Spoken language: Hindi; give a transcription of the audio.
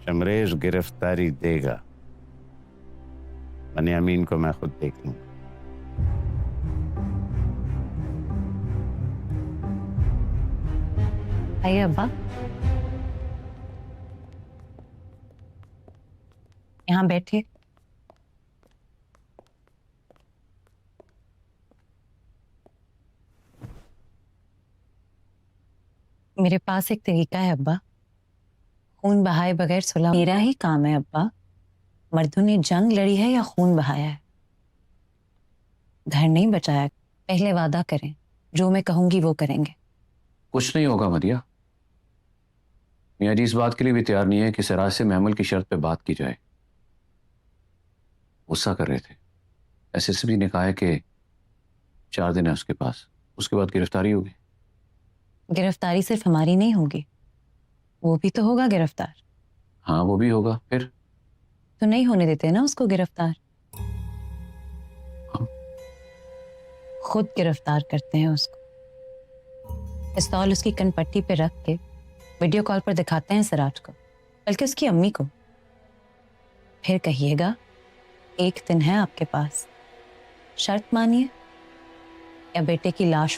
शमरेश गिरफ्तारी देगा, बनियामीन को मैं खुद देख लूंगा। आइए अब्बा, यहाँ बैठिए। मेरे पास एक तरीका है अब्बा, खून बहाए बगैर सुलह मेरा ही काम है अब्बा। मर्दों ने जंग लड़ी है या खून बहाया है? घर नहीं बचाया। पहले वादा करें, जो मैं कहूंगी वो करेंगे। कुछ नहीं होगा मदिया। मियाँ जी इस बात के लिए भी तैयार नहीं है कि सिराज से महमल की शर्त पे बात की जाए। गुस्सा कर रहे थे। एसएसपी ने कहा है कि 4 दिन है उसके पास, उसके बाद गिरफ्तारी होगी। गिरफ्तारी सिर्फ हमारी नहीं होगी, वो भी तो होगा गिरफ्तार। हाँ वो भी होगा। फिर तो नहीं होने देते ना उसको गिरफ्तार। हाँ। खुद गिरफ्तार करते हैं उसको। पिस्तौल उसकी कनपट्टी पे रख के वीडियो कॉल पर दिखाते हैं सिराज को, बल्कि उसकी अम्मी को। फिर कहिएगा 1 दिन है आपके पास, शर्त मानिए या बेटे की लाश